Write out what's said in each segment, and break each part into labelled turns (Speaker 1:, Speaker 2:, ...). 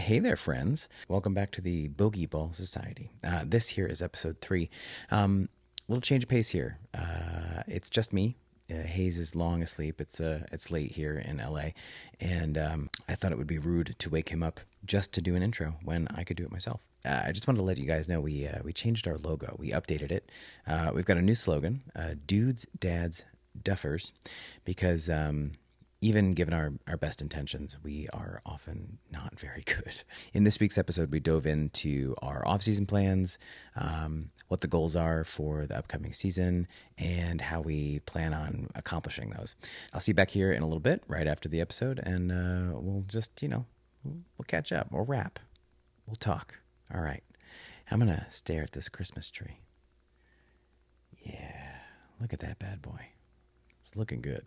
Speaker 1: Hey there, friends. Welcome back to the BogeyBall Society. This here is episode 3. Little change of pace here. It's just me. Hayes is long asleep. It's late here in LA, and I thought it would be rude to wake him up just to do an intro when I could do it myself. I just wanted to let you guys know we changed our logo. We updated it. We've got a new slogan: "Dudes, Dads, Duffers," because even given our best intentions, we are often not very good. In this week's episode, we dove into our off-season plans, what the goals are for the upcoming season, and how we plan on accomplishing those. I'll see you back here in a little bit, right after the episode, and we'll just, we'll catch up. We'll wrap. We'll talk. All right. I'm going to stare at this Christmas tree. Yeah. Look at that bad boy. It's looking good.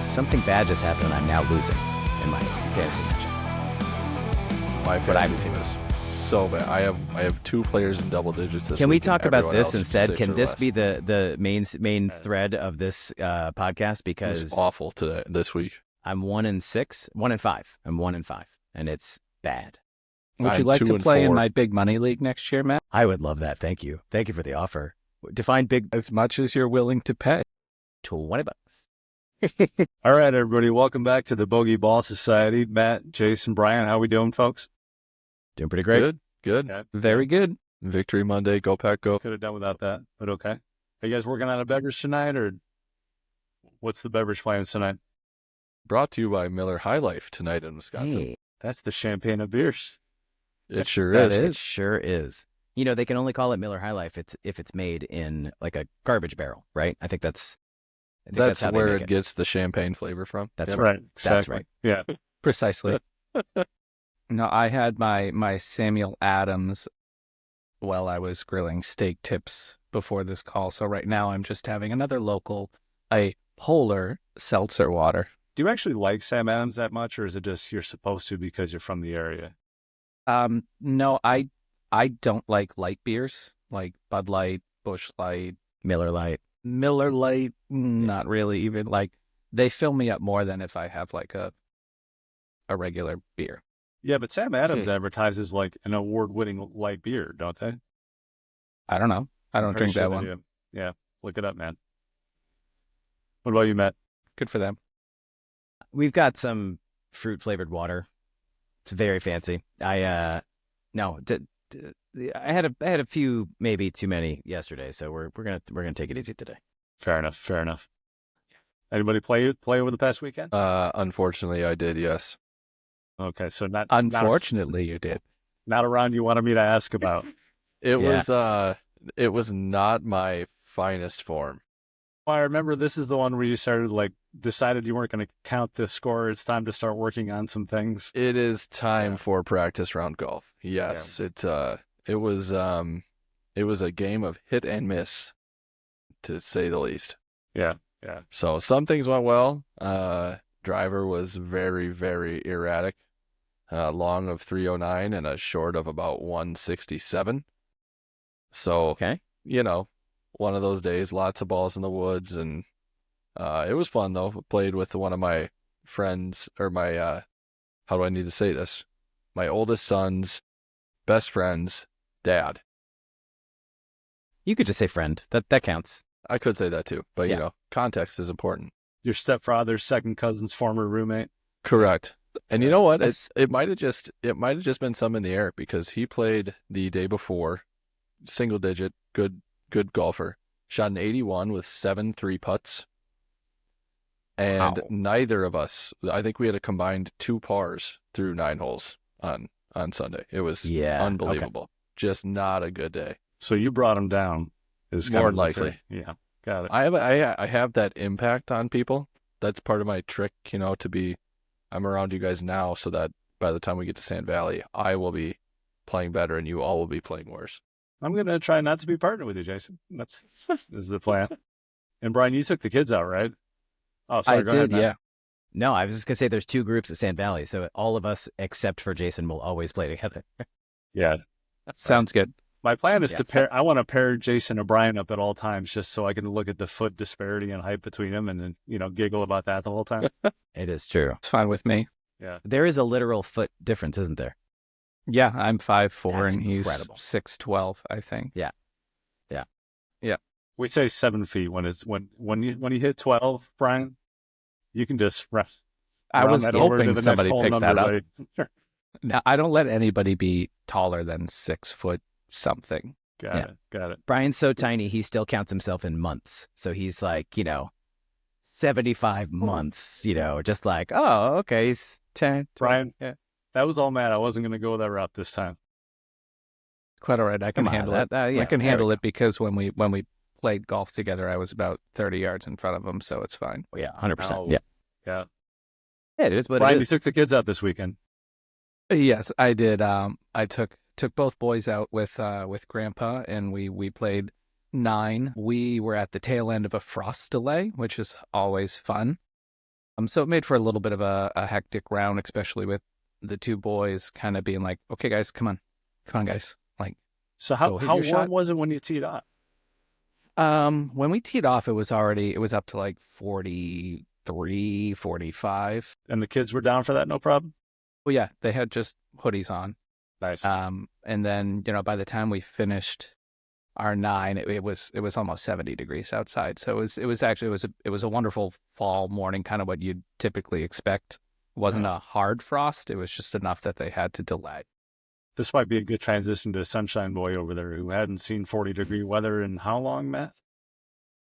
Speaker 1: Something bad just happened, and I'm now losing in my fantasy matchup.
Speaker 2: My fantasy team is so bad. I have 2 players in double digits this
Speaker 1: Can we
Speaker 2: week,
Speaker 1: talk
Speaker 2: and
Speaker 1: about
Speaker 2: everyone
Speaker 1: this
Speaker 2: else is
Speaker 1: instead?
Speaker 2: 6
Speaker 1: Can
Speaker 2: or
Speaker 1: this
Speaker 2: less.
Speaker 1: be the main thread of this podcast?
Speaker 2: It
Speaker 1: Because
Speaker 2: was awful this week.
Speaker 1: I'm 1-6, 1-5. I'm 1-5, and it's bad.
Speaker 3: Would you
Speaker 2: I'm
Speaker 3: like
Speaker 2: 2
Speaker 3: to
Speaker 2: and
Speaker 3: play in
Speaker 2: 4.
Speaker 3: my big money league next year, Matt?
Speaker 1: I would love that. Thank you. Thank you for the offer. Define big.
Speaker 3: As much as you're willing to pay.
Speaker 1: $20.
Speaker 4: All right, everybody. Welcome back to the BogeyBall Society. Matt, Jason, Bryan, how we doing, folks?
Speaker 1: Doing pretty great.
Speaker 2: Good.
Speaker 4: Okay.
Speaker 3: Very good.
Speaker 2: Victory Monday. Go Pack, go.
Speaker 4: Could have done without that, but okay. Are you guys working on a beverage tonight, or what's the beverage plans tonight?
Speaker 2: Brought to you by Miller High Life tonight in Wisconsin.
Speaker 1: Hey,
Speaker 4: That's the champagne of beers.
Speaker 2: It sure
Speaker 3: That
Speaker 2: is.
Speaker 3: is.
Speaker 1: it sure is. They can only call it Miller High Life if it's made in like a garbage barrel, right? I think that's
Speaker 2: That's
Speaker 1: how they
Speaker 2: where
Speaker 1: make
Speaker 2: it gets the champagne flavor from.
Speaker 1: That's
Speaker 2: Yep.
Speaker 1: right.
Speaker 4: Exactly.
Speaker 1: That's right.
Speaker 4: Yeah.
Speaker 3: Precisely. No, I had my Samuel Adams while I was grilling steak tips before this call. So right now I'm just having another local, a polar seltzer water.
Speaker 4: Do you actually like Sam Adams that much, or is it just you're supposed to because you're from the area?
Speaker 3: No, I don't like light beers like Bud Light, Busch Light,
Speaker 1: Miller Lite.
Speaker 3: Miller Lite. Not really even like they fill me up more than if I have like a regular beer.
Speaker 4: Yeah, but Sam Adams advertises like an award-winning light beer, don't they?
Speaker 3: I don't know. I don't
Speaker 4: Pretty
Speaker 3: drink
Speaker 4: sure
Speaker 3: that
Speaker 4: they
Speaker 3: one.
Speaker 4: do. Yeah, look it up, man. What about you, Matt?
Speaker 3: Good for them.
Speaker 1: We've got some fruit flavored water. It's very fancy. I had a few, maybe too many yesterday, so we're gonna take it easy today.
Speaker 4: Fair enough. Fair enough. Anybody play over the past weekend?
Speaker 2: Unfortunately, I did, yes.
Speaker 4: Okay, so not
Speaker 3: Unfortunately, you did.
Speaker 4: not a round you wanted me to ask about.
Speaker 2: It
Speaker 1: Yeah.
Speaker 2: was not my finest form.
Speaker 4: I remember this is the one where you started decided you weren't going to count the score. It's time to start working on some things.
Speaker 2: It is time
Speaker 4: Yeah.
Speaker 2: for practice round golf. Yes, it was a game of hit and miss, to say the least.
Speaker 4: Yeah.
Speaker 2: So some things went well. Driver was very, very erratic. Long of 309 and a short of about 167. So,
Speaker 1: Okay.
Speaker 2: one of those days, lots of balls in the woods, and it was fun though. Played with one of my friends, or my how do I need to say this? My oldest son's best friend's dad.
Speaker 1: You could just say friend. That counts.
Speaker 2: I could say that too, but
Speaker 1: Yeah.
Speaker 2: context is important.
Speaker 4: Your stepfather's second cousin's former roommate.
Speaker 2: Correct. And you know what?
Speaker 1: That's-
Speaker 2: It might have just been some in the air, because he played the day before, single digit, good golfer, shot an 81 with 7 3-putts, and
Speaker 3: Wow.
Speaker 2: neither of us. I think we had a combined 2 pars through 9 holes on Sunday. It was
Speaker 1: Yeah.
Speaker 2: unbelievable. Just not a good day.
Speaker 4: So you brought him down. Is kind
Speaker 2: More
Speaker 4: of the
Speaker 2: likely.
Speaker 4: theory. Yeah. Got it.
Speaker 2: I have that impact on people. That's part of my trick, I'm around you guys now so that by the time we get to Sand Valley, I will be playing better and you all will be playing worse.
Speaker 4: I'm going to try not to be partnered with you, Jason. This is the plan. And Bryan, you took the kids out, right? Oh, sorry.
Speaker 3: I
Speaker 4: go ahead,
Speaker 3: did,
Speaker 4: Matt.
Speaker 3: yeah.
Speaker 1: No, I was just gonna say there's two groups at Sand Valley, so all of us except for Jason will always play together.
Speaker 4: Yeah.
Speaker 3: Sounds good.
Speaker 4: My plan is
Speaker 1: Yeah.
Speaker 4: to pair. I want to pair Jason and Bryan up at all times, just so I can look at the foot disparity and height between them, and then giggle about that the whole time.
Speaker 1: It is true.
Speaker 3: It's fine with me.
Speaker 4: Yeah.
Speaker 1: There is a literal foot difference, isn't there?
Speaker 3: Yeah, I'm 5'4"
Speaker 1: That's
Speaker 3: and he's
Speaker 1: incredible.
Speaker 3: 6'12", I think.
Speaker 4: We say 7 feet when you hit 12, Bryan. You can just
Speaker 3: I
Speaker 4: round
Speaker 3: was
Speaker 4: that over to
Speaker 3: hoping
Speaker 4: the
Speaker 3: somebody
Speaker 4: next whole
Speaker 3: picked
Speaker 4: number,
Speaker 3: that up.
Speaker 4: buddy.
Speaker 3: Now, I don't let anybody be taller than 6 foot something.
Speaker 4: Got it.
Speaker 1: Brian's so tiny, he still counts himself in months. So he's like, 75 months, just like, oh, okay, he's 10. 12.
Speaker 4: Bryan,
Speaker 1: Yeah.
Speaker 4: that was all Matt. I wasn't going to go that route this time.
Speaker 3: Quite all right. I can
Speaker 1: Come on,
Speaker 3: handle it.
Speaker 1: yeah,
Speaker 3: I can
Speaker 1: there
Speaker 3: handle
Speaker 1: we
Speaker 3: it because when we played golf together, I was about 30 yards in front of him, so it's fine.
Speaker 1: Oh, yeah, 100%.
Speaker 4: Oh,
Speaker 1: Yeah.
Speaker 4: Yeah.
Speaker 1: Yeah, it is what
Speaker 4: Bryan,
Speaker 1: it
Speaker 4: you
Speaker 1: is.
Speaker 4: took the kids out this weekend.
Speaker 3: Yes, I did. I took both boys out with Grandpa, and we played 9. We were at the tail end of a frost delay, which is always fun. So it made for a little bit of a hectic round, especially with the two boys kind of being like, "Okay, guys, come on, guys." Like,
Speaker 4: So
Speaker 3: Go
Speaker 4: how
Speaker 3: hit
Speaker 4: warm
Speaker 3: your shot.
Speaker 4: was it when you teed off?
Speaker 3: when we teed off, it was up to like 43, 45.
Speaker 4: And the kids were down for that, no problem?
Speaker 3: Well, yeah, they had just hoodies on.
Speaker 4: Nice.
Speaker 3: And then, by the time we finished our 9, it was almost 70 degrees outside. So it was a wonderful fall morning, kind of what you'd typically expect. It wasn't a hard frost. It was just enough that they had to delay.
Speaker 4: This might be a good transition to Sunshine Boy over there, who hadn't seen 40-degree weather in how long, Matt?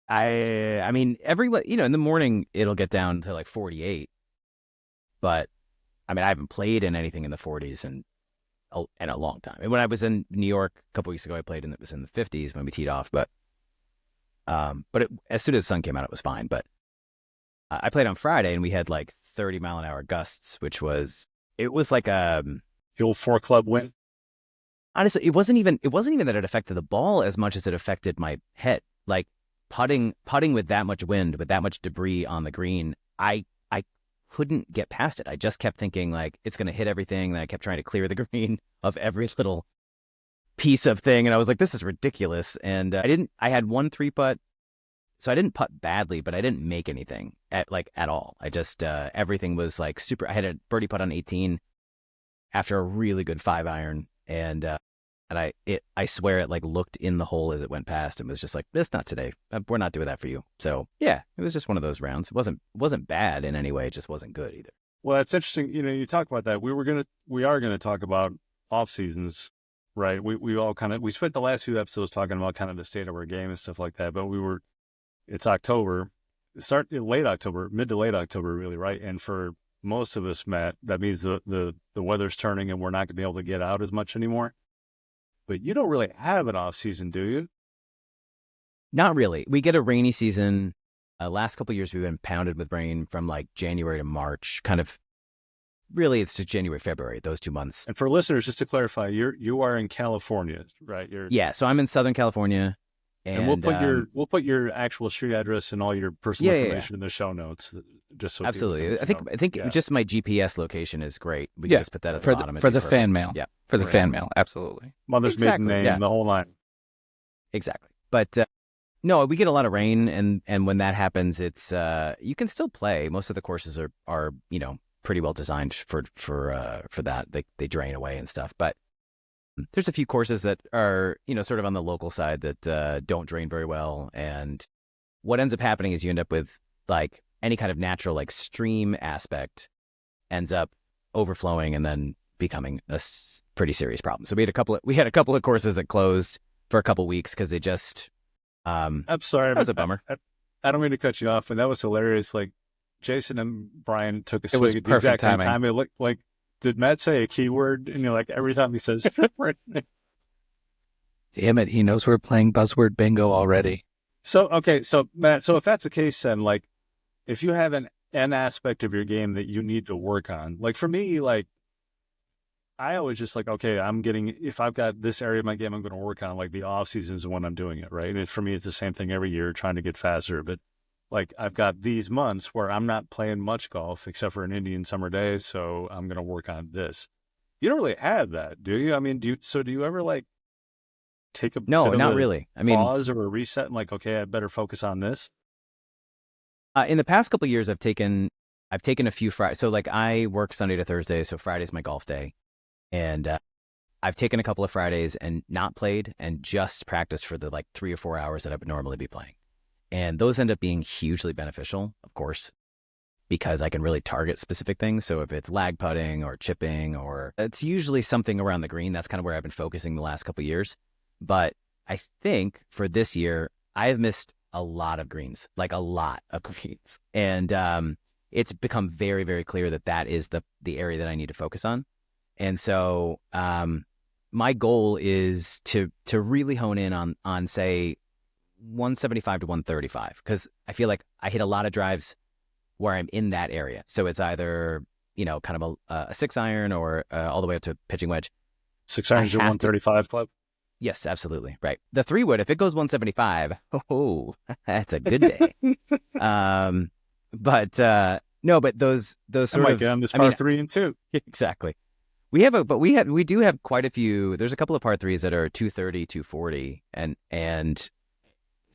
Speaker 1: I mean, in the morning, it'll get down to like 48. But, I mean, I haven't played in anything in the 40s in a long time. And when I was in New York a couple weeks ago, I played and it was in the 50s when we teed off. But as soon as the sun came out, it was fine. But I played on Friday and we had like 30-mile-an-hour gusts, which was like a
Speaker 4: The old 4-club win?
Speaker 1: honestly, it wasn't even that it affected the ball as much as it affected my head. Like putting with that much wind, with that much debris on the green, I couldn't get past it. I just kept thinking like it's going to hit everything. Then I kept trying to clear the green of every little piece of thing, and I was like, this is ridiculous. And I had 1 3-putt, so I didn't putt badly, but I didn't make anything at all. I just everything was like super. I had a birdie putt on 18 after a really good 5-iron, and I swear it like looked in the hole as it went past and was just like, this not today. We're not doing that for you. So yeah, it was just one of those rounds. It wasn't bad in any way. It just wasn't good either.
Speaker 4: Well, it's interesting. You talk about that. We are gonna talk about off seasons, right? We spent the last few episodes talking about kind of the state of our game and stuff like that. But it's October, late October, mid to late October, really, right? And for most of us, Matt, that means the weather's turning and we're not gonna be able to get out as much anymore. But you don't really have an off season, do you?
Speaker 1: Not really. We get a rainy season. Last couple of years, we've been pounded with rain from like January to March. Kind of, really, it's just January, February, those 2 months.
Speaker 4: And for listeners, just to clarify, you are in California, right?
Speaker 1: Yeah, so I'm in Southern California,
Speaker 4: and we'll put your actual street address and all your personal information in the show notes, just so
Speaker 1: absolutely. I think just my GPS location is great. We can just put that at the
Speaker 3: for
Speaker 1: bottom
Speaker 3: for the fan mail.
Speaker 1: Yeah,
Speaker 3: for the fan mail, absolutely.
Speaker 4: Mother's maiden name, the whole line.
Speaker 1: Exactly. But no, we get a lot of rain, and when that happens, it's you can still play. Most of the courses are pretty well designed for that. They drain away and stuff. But there's a few courses that are sort of on the local side that don't drain very well. And what ends up happening is you end up with like any kind of natural like stream aspect ends up overflowing and then becoming a pretty serious problem. So we had a couple of courses that closed for a couple of weeks because they just
Speaker 4: I'm sorry,
Speaker 1: that was a bummer.
Speaker 4: I don't mean to cut you off, but that was hilarious. Like Jason and Bryan took a swig
Speaker 3: was
Speaker 4: at the
Speaker 3: perfect
Speaker 4: exact same
Speaker 3: timing.
Speaker 4: time. It looked like, did Matt say a keyword? And you're like, every time he says,
Speaker 3: Damn it, he knows we're playing buzzword bingo already.
Speaker 4: So Matt, if that's the case, then like, if you have an aspect of your game that you need to work on, like for me, like I always just like, okay, if I've got this area of my game I'm going to work on, like the off seasons when I'm doing it, right? And for me, it's the same thing every year, trying to get faster. But like I've got these months where I'm not playing much golf except for an Indian summer day, so I'm going to work on this. You don't really have that, do you? I mean, do you ever like take a
Speaker 1: No,
Speaker 4: bit of
Speaker 1: not
Speaker 4: a
Speaker 1: really. I mean,
Speaker 4: pause or a reset and like, okay, I better focus on this?
Speaker 1: in the past couple of years, I've taken a few Fridays. So like I work Sunday to Thursday, so Friday's my golf day, and I've taken a couple of Fridays and not played and just practiced for the like 3 or 4 hours that I would normally be playing. And those end up being hugely beneficial, of course, because I can really target specific things. So if it's lag putting or chipping, or it's usually something around the green, that's kind of where I've been focusing the last couple of years. But I think for this year, I have missed a lot of greens, like a lot of greens. And it's become very, very clear that that is the area that I need to focus on. And so my goal is to really hone in on say 175 to 135, because I feel like I hit a lot of drives where I'm in that area. So it's either, kind of a 6-iron or all the way up to pitching wedge.
Speaker 4: 6 irons to 135 club?
Speaker 1: Yes, absolutely. Right. The 3-wood, if it goes 175, oh, that's a good day. But no, but those sort
Speaker 4: might
Speaker 1: of
Speaker 4: get on this par 3 and 2.
Speaker 1: Exactly. We do have quite a few. There's a couple of par 3s that are 230, 240, and it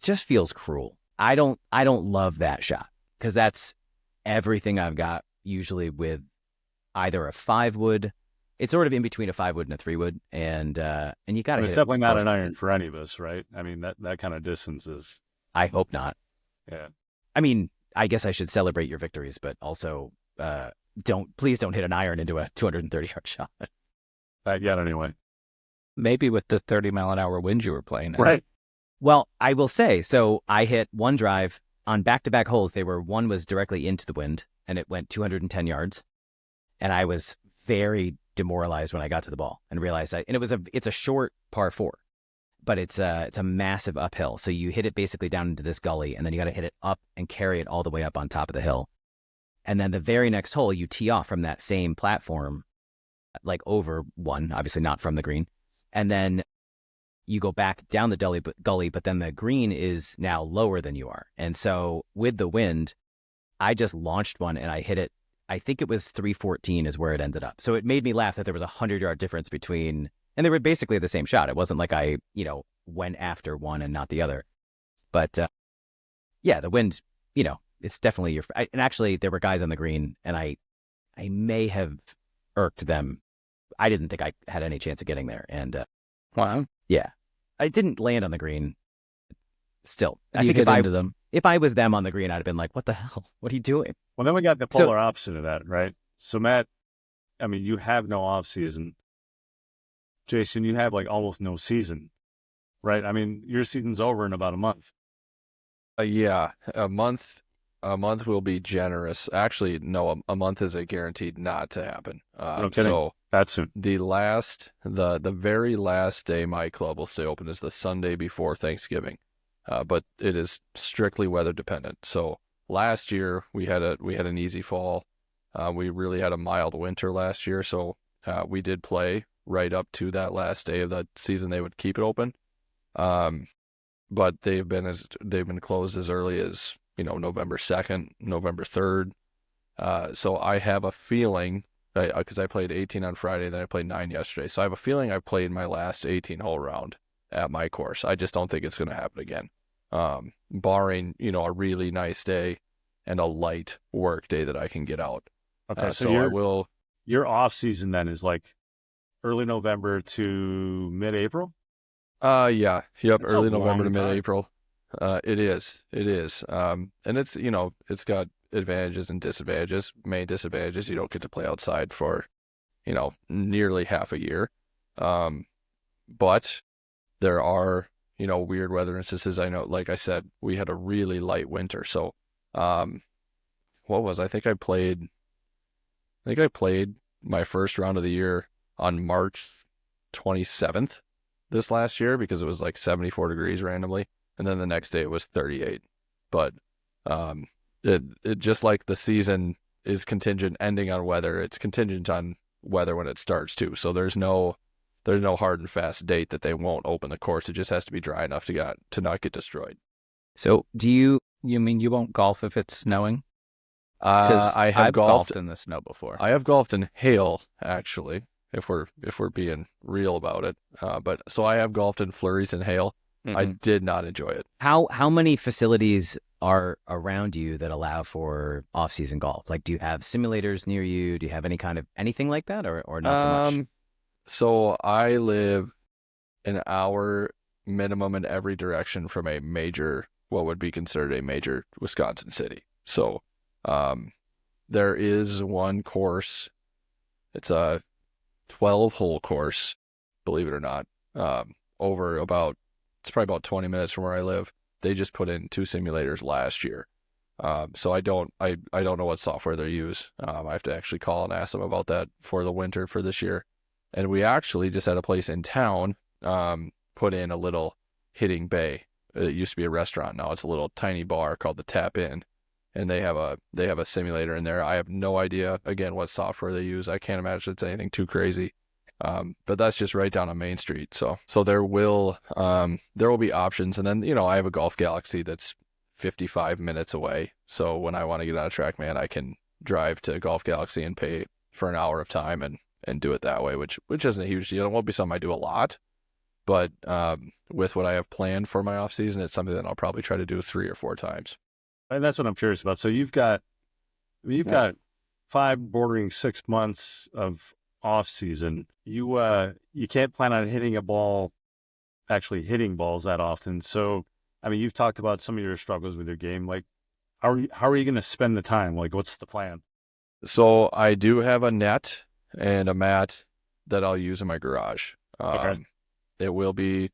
Speaker 1: just feels cruel. I don't love that shot, because that's everything I've got usually with either a 5-wood. It's sort of in between a 5-wood and a 3-wood, and you got to hit
Speaker 4: It's
Speaker 1: it
Speaker 4: definitely not an
Speaker 1: perfectly.
Speaker 4: iron for any of us, right? I mean, that kind of distance is,
Speaker 1: I hope not.
Speaker 4: yeah.
Speaker 1: I mean, I guess I should celebrate your victories, but also please don't hit an iron into a 230-yard shot.
Speaker 4: Not yet, anyway.
Speaker 3: Maybe with the 30-mile-an-hour wind you were playing in.
Speaker 4: Right.
Speaker 1: Well, I will say, so I hit one drive on back-to-back holes. One was directly into the wind, and it went 210 yards. And I was very demoralized when I got to the ball and realized it's a short par 4, but it's a massive uphill. So you hit it basically down into this gully, and then you got to hit it up and carry it all the way up on top of the hill. And then the very next hole, you tee off from that same platform, like over one, obviously not from the green. And then you go back down the gully, but then the green is now lower than you are. And so with the wind, I just launched one and I hit it. I think it was 314 is where it ended up. So it made me laugh that there was 100-yard difference between, and they were basically the same shot. It wasn't like I, went after one and not the other. But yeah, the wind, it's definitely and actually there were guys on the green, and I may have irked them. I didn't think I had any chance of getting there. And
Speaker 3: Wow.
Speaker 1: yeah, I didn't land on the green. Still, I
Speaker 3: You
Speaker 1: think
Speaker 3: hit into them.
Speaker 1: if I was them on the green, I'd have been like, what the hell? What are you doing?
Speaker 4: Well, then we got the polar opposite of that, right? So, Matt, I mean, you have no off season. Jason, you have like almost no season, right? I mean, your season's over in about a month.
Speaker 2: Yeah, a month will be generous. Actually, no, a month is a guaranteed not to happen.
Speaker 4: No kidding.
Speaker 2: So
Speaker 4: That's soon.
Speaker 2: the very last day my club will stay open is the Sunday before Thanksgiving. But it is strictly weather dependent. So last year we had an easy fall. We really had a mild winter last year, so we did play right up to that last day of the season. They would keep it open, but they've been closed as early as November 2nd, November 3rd. So I have a feeling, because I played 18 on Friday, then I played 9 yesterday. So I have a feeling I played my last 18-hole round at my course. I just don't think it's going to happen again. Barring, a really nice day and a light work day that I can get out.
Speaker 4: Okay,
Speaker 2: so I will.
Speaker 4: Your off season then is like early November to mid-April?
Speaker 2: Yeah. Yep.
Speaker 4: That's a
Speaker 2: Early November to
Speaker 4: long time.
Speaker 2: mid-April. It is. And it's, it's got advantages and disadvantages. Main disadvantages, you don't get to play outside for, nearly half a year. But there are, weird weather instances. I know, like I said, we had a really light winter. So, I think I played my first round of the year on March 27th this last year, because it was like 74 degrees randomly. And then the next day it was 38. But it just like the season is contingent ending on weather, it's contingent on weather when it starts too. So there's no hard and fast date that they won't open the course. It just has to be dry enough to not get destroyed.
Speaker 1: So do you
Speaker 3: You mean you won't golf if it's snowing? Because
Speaker 2: I have
Speaker 3: I've golfed in the snow before.
Speaker 2: I have golfed in hail, actually, if we're being real about it. But so I have golfed in flurries and hail. I
Speaker 3: Mhm.
Speaker 2: did not enjoy it.
Speaker 1: How many facilities are around you that allow for off-season golf? Like, do you have simulators near you? Do you have any kind of anything like that, or not so much?
Speaker 2: So I live an hour minimum in every direction from a major, what would be considered a major Wisconsin city. So, there is one course. It's a 12-hole course, believe it or not. Over about, it's probably about 20 minutes from where I live. They just put in 2 simulators last year. So I don't know what software they use. I have to actually call and ask them about that for the winter for this year. And we actually just had a place in town, put in a little hitting bay. It used to be a restaurant. Now it's a little tiny bar called the Tap In, and they have a simulator in there. I have no idea again what software they use. I can't imagine it's anything too crazy. But that's just right down on Main Street. So there will be options. And then, I have a Golf Galaxy that's 55 minutes away. So when I want to get on a TrackMan, I can drive to Golf Galaxy and pay for an hour of time and do it that way, which isn't a huge deal. It won't be something I do a lot, but with what I have planned for my off season, it's something that I'll probably try to do 3 or 4 times.
Speaker 4: And that's what I'm curious about. So you've got 5 bordering 6 months of off season. You can't plan on hitting balls that often. So, I mean, you've talked about some of your struggles with your game. Like, how are you going to spend the time? Like, what's the plan?
Speaker 2: So I do have a net and a mat that I'll use in my garage.
Speaker 4: Okay.
Speaker 2: It will be,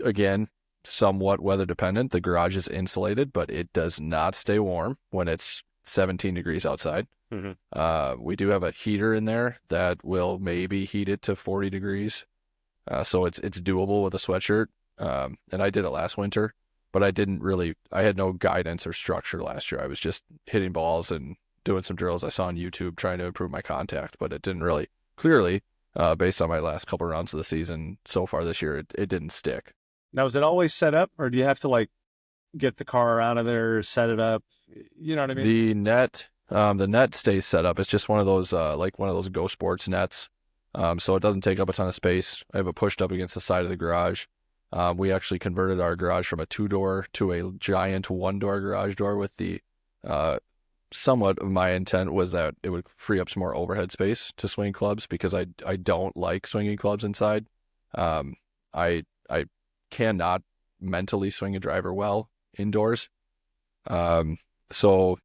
Speaker 2: again, somewhat weather dependent. The garage is insulated, but it does not stay warm when it's 17 degrees outside.
Speaker 4: Mm-hmm.
Speaker 2: We do have a heater in there that will maybe heat it to 40 degrees. So it's doable with a sweatshirt. And I did it last winter, but I had no guidance or structure last year. I was just hitting balls and doing some drills I saw on YouTube trying to improve my contact, but it didn't really, clearly, based on my last couple rounds of the season so far this year, it didn't stick.
Speaker 4: Now, is it always set up, or do you have to like get the car out of there, set it up? You know what I mean?
Speaker 2: The net stays set up. It's just one of those like one of those Go Sports nets. So it doesn't take up a ton of space. I have it pushed up against the side of the garage. We actually converted our garage from a 2-door to a giant 1-door garage door with the somewhat of my intent was that it would free up some more overhead space to swing clubs because I don't like swinging clubs inside. I cannot mentally swing a driver well indoors. So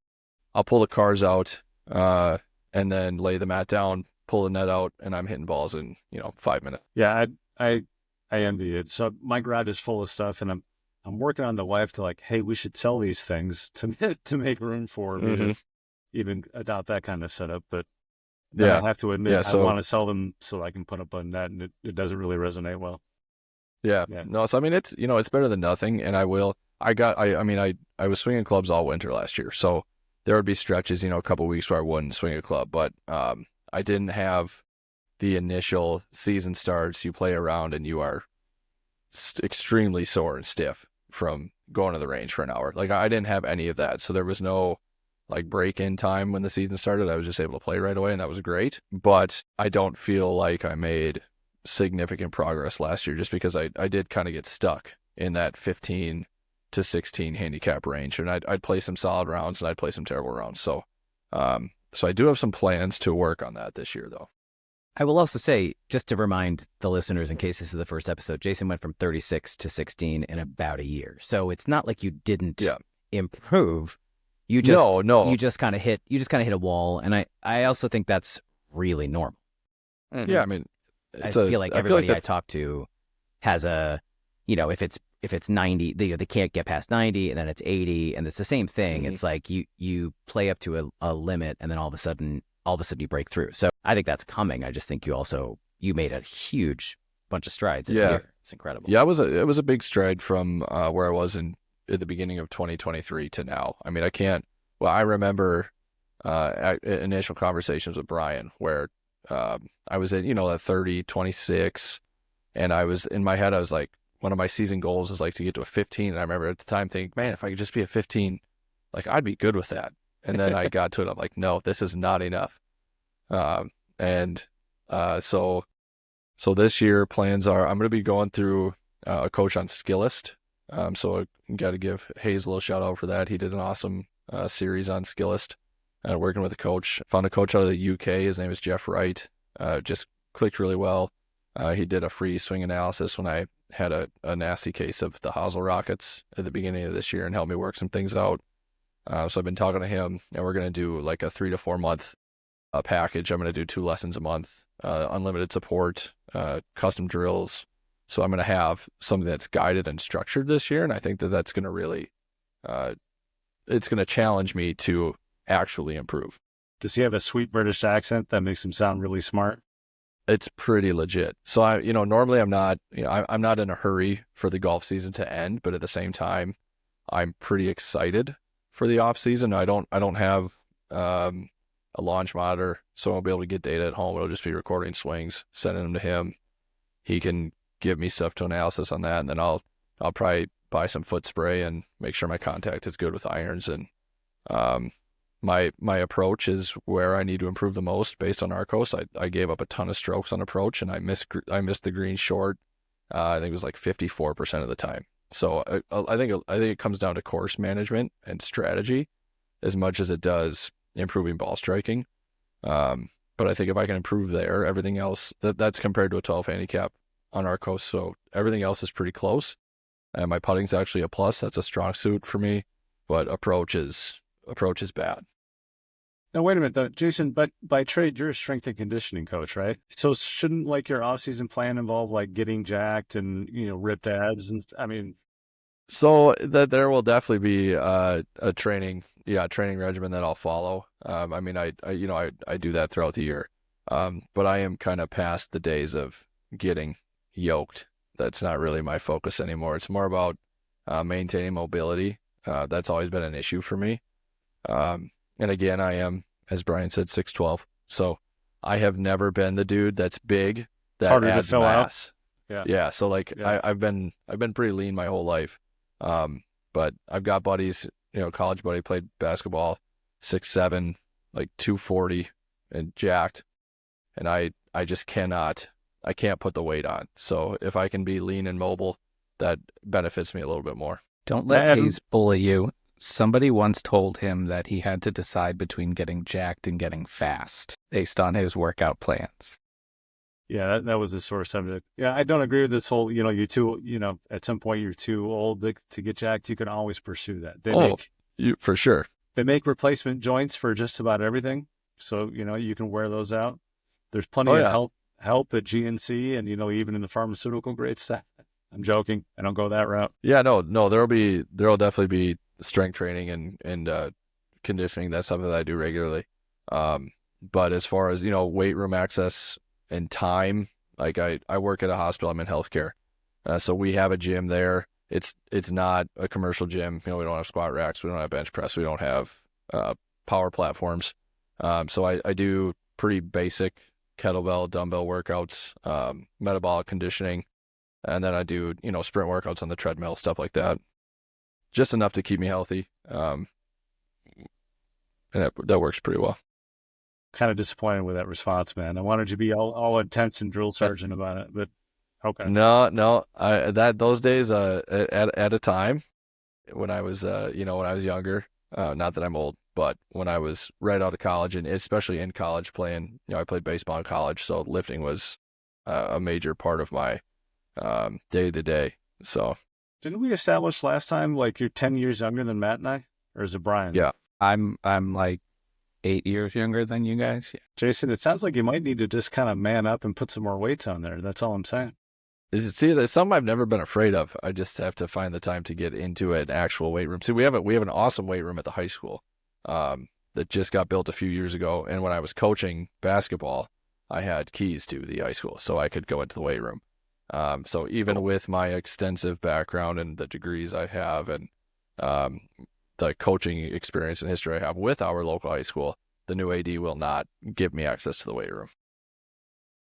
Speaker 2: I'll pull the cars out and then lay the mat down, pull the net out, and I'm hitting balls in 5 minutes.
Speaker 4: Yeah, I envy it. So my garage is full of stuff, and I'm working on the wife to like, hey, we should sell these things to make room for me to even adopt that kind of setup. But
Speaker 2: Yeah,
Speaker 4: I have to admit,
Speaker 2: yeah.
Speaker 4: I want to sell them so I can put up a net, and it doesn't really resonate well.
Speaker 2: Yeah.
Speaker 4: Yeah.
Speaker 2: No, so I mean it's better than nothing, and I was swinging clubs all winter last year. So there would be stretches, a couple weeks where I wouldn't swing a club, but I didn't have the initial season starts. You play around and you are extremely sore and stiff from going to the range for an hour. Like I didn't have any of that. So there was no like break-in time when the season started. I was just able to play right away, and that was great. But I don't feel like I made significant progress last year just because I did kind of get stuck in that 15 to 16 handicap range, and I'd play some solid rounds and I'd play some terrible rounds. So I do have some plans to work on that this year though.
Speaker 1: I will also say, just to remind the listeners, in case this is the first episode, Jason went from 36 to 16 in about a year. So it's not like you didn't improve. You just kind of hit a wall, and I also think that's really normal.
Speaker 2: Mm-hmm. Yeah, I mean,
Speaker 1: I feel like everybody I talk to has if it's 90, they can't get past 90, and then it's 80, and it's the same thing. Mm-hmm. It's like you play up to a limit, and then all of a sudden you break through. So I think that's coming. I just think you made a huge bunch of strides in a year. It's incredible.
Speaker 2: Yeah, it was a big stride from where I was at the beginning of 2023 to now. I mean, I remember initial conversations with Bryan where I was at, that 30, 26, and I was in my head, I was like, one of my season goals is like to get to a 15. And I remember at the time thinking, man, if I could just be a 15, like I'd be good with that. And then I got to it. I'm like, no, this is not enough. And so this year plans are I'm going to be going through a coach on Skillist. So I got to give Hayes a little shout out for that. He did an awesome series on Skillist, working with a coach. Found a coach out of the UK. His name is Jeff Wright. Just clicked really well. He did a free swing analysis when I had a nasty case of the hosel rockets at the beginning of this year and helped me work some things out. So I've been talking to him, and we're going to do like a 3 to 4 month package. I'm going to do 2 lessons a month, unlimited support, custom drills. So I'm going to have something that's guided and structured this year. And I think that that's going to really, it's going to challenge me to actually improve.
Speaker 4: Does he have a sweet British accent that makes him sound really smart?
Speaker 2: It's pretty legit. So normally I'm not, I'm not in a hurry for the golf season to end, but at the same time, I'm pretty excited for the off season. I don't have, a launch monitor, so I'll be able to get data at home. It'll just be recording swings, sending them to him. He can give me stuff to analysis on that, and then I'll probably buy some foot spray and make sure my contact is good with irons. And my approach is where I need to improve the most based on Arcos. I gave up a ton of strokes on approach, and I missed the green short. I think it was like 54% of the time. So I think it comes down to course management and strategy as much as it does improving ball striking. But I think if I can improve there, everything else, that's compared to a 12 handicap on Arcos. So everything else is pretty close. And my putting's actually a plus. That's a strong suit for me. But approach is bad.
Speaker 4: Now, wait a minute, though, Jason, but by trade, you're a strength and conditioning coach, right? So shouldn't like your off-season plan involve like getting jacked and, ripped abs? And I mean,
Speaker 2: so that there will definitely be a training regimen that I'll follow. I do that throughout the year. But I am kind of past the days of getting yoked. That's not really my focus anymore. It's more about maintaining mobility. That's always been an issue for me. And again, I am, as Bryan said, 6'12". So I have never been the dude that's big that
Speaker 4: harder to
Speaker 2: adds
Speaker 4: fill out.
Speaker 2: mass.
Speaker 4: Yeah.
Speaker 2: Yeah. So
Speaker 4: Yeah.
Speaker 2: I've been pretty lean my whole life. But I've got buddies, college buddy played basketball, 6'7", like 240 and jacked. And I just I can't put the weight on. So if I can be lean and mobile, that benefits me a little bit more.
Speaker 3: Don't let Hayes bully you. Somebody once told him that he had to decide between getting jacked and getting fast based on his workout plans.
Speaker 4: Yeah, that was a sore subject. Yeah, I don't agree with this whole, you're too, at some point you're too old to get jacked. You can always pursue that.
Speaker 2: For sure.
Speaker 4: They make replacement joints for just about everything. So, you can wear those out. There's plenty of help at GNC and, even in the pharmaceutical grade stuff. I'm joking. I don't go that route.
Speaker 2: Yeah, no, there'll definitely be strength training and conditioning. That's something that I do regularly. But as far as, weight room access and time, like I work at a hospital, I'm in healthcare. So we have a gym there. It's not a commercial gym. We don't have squat racks. We don't have bench press. We don't have power platforms. So I do pretty basic kettlebell, dumbbell workouts, metabolic conditioning. And then I do, sprint workouts on the treadmill, stuff like that. Just enough to keep me healthy. And that works pretty well.
Speaker 4: Kind of disappointed with that response, man. I wanted you to be all intense and drill sergeant about it, but okay.
Speaker 2: No, those days at a time when I was when I was younger, not that I'm old, but when I was right out of college and especially in college playing, I played baseball in college, so lifting was a major part of my day to day. So
Speaker 4: didn't we establish last time like you're 10 years younger than Matt and I, or is it Bryan?
Speaker 2: Yeah,
Speaker 3: I'm like 8 years younger than you guys. Yeah.
Speaker 4: Jason, it sounds like you might need to just kind of man up and put some more weights on there. That's all I'm saying.
Speaker 2: There's something I've never been afraid of. I just have to find the time to get into an actual weight room. See, we have an awesome weight room at the high school that just got built a few years ago. And when I was coaching basketball, I had keys to the high school, so I could go into the weight room. So even with my extensive background and the degrees I have and the coaching experience and history I have with our local high school, the new AD will not give me access to the weight room.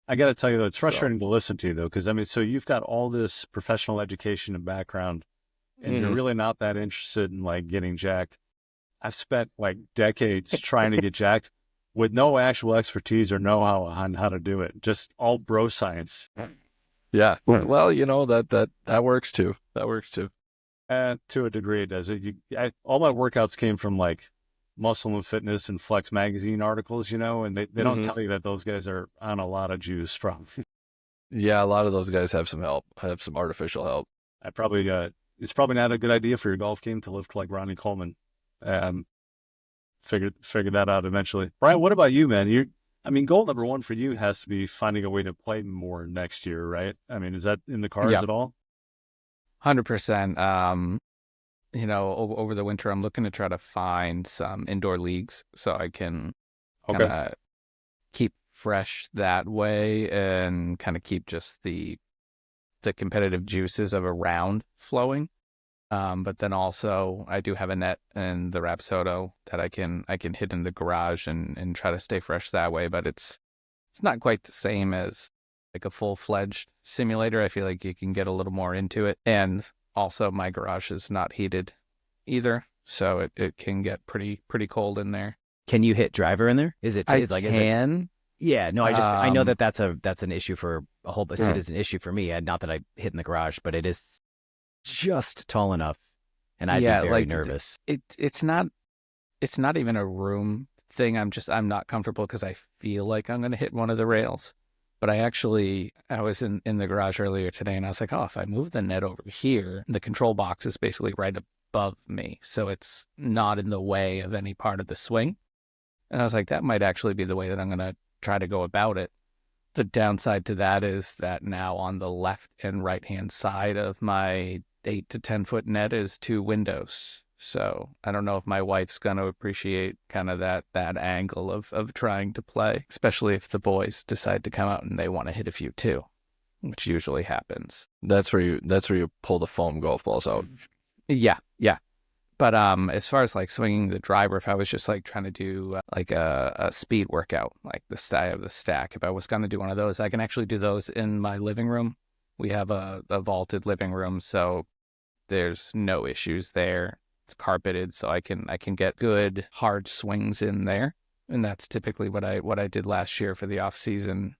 Speaker 4: I got to tell you though, it's
Speaker 2: So,
Speaker 4: frustrating to listen to though, because I mean, so you've got all this professional education and background, and you're
Speaker 2: mhm.
Speaker 4: really not that interested in like getting jacked. I've spent like decades trying to get jacked with no actual expertise or know-how on how to do it. Just all bro science.
Speaker 2: Yeah. Well, that works too. That works too.
Speaker 4: To a degree, it does. All my workouts came from like Muscle and Fitness and Flex magazine articles, and they don't
Speaker 2: Hmm.
Speaker 4: tell you that those guys are on a lot of juice from.
Speaker 2: Yeah, a lot of those guys have some help, have some artificial help.
Speaker 4: I probably it's probably not a good idea for your golf game to lift like Ronnie Coleman. Um, figure that out eventually. Brian, what about you, man? I mean, goal number one for you has to be finding a way to play more next year, right? I mean, is that in the cards
Speaker 3: Yep,
Speaker 4: at all?
Speaker 3: 100%. Over the winter, I'm looking to try to find some indoor leagues so I can kind
Speaker 4: Okay.
Speaker 3: of keep fresh that way and kind of keep just the competitive juices of a round flowing. But then also I do have a net in the Rapsodo that I can hit in the garage and try to stay fresh that way. But it's not quite the same as like a full-fledged simulator. I feel like you can get a little more into it. And also my garage is not heated either, so it can get pretty cold in there.
Speaker 1: Can you hit driver in there?
Speaker 3: I
Speaker 1: Is it?
Speaker 3: can.
Speaker 1: Yeah, no, I know
Speaker 3: Um,
Speaker 1: that that's an issue for a whole. It is an issue for me. Not that I hit in the garage, but it is just tall enough, and I'd be
Speaker 3: yeah,
Speaker 1: very
Speaker 3: like
Speaker 1: nervous.
Speaker 3: it's not even a room thing. I'm not comfortable because I feel like I'm gonna hit one of the rails. But I was in the garage earlier today and I was like, oh, if I move the net over here, the control box is basically right above me. So it's not in the way of any part of the swing. And I was like, that might actually be the way that I'm gonna try to go about it. The downside to that is that now on the left and right hand side of my 8 to 10 foot net is two windows. So I don't know if my wife's going to appreciate kind of that angle of trying to play, especially if the boys decide to come out and they want to hit a few too, which usually happens.
Speaker 2: That's where you pull the foam golf balls out.
Speaker 3: Yeah, yeah. But as far as like swinging the driver, if I was just like trying to do like a speed workout, like the style of the stack, if I was going to do one of those, I can actually do those in my living room. We have a vaulted living room, so there's no issues there. It's carpeted, so I can get good hard swings in there, and that's typically what I did last year for the off season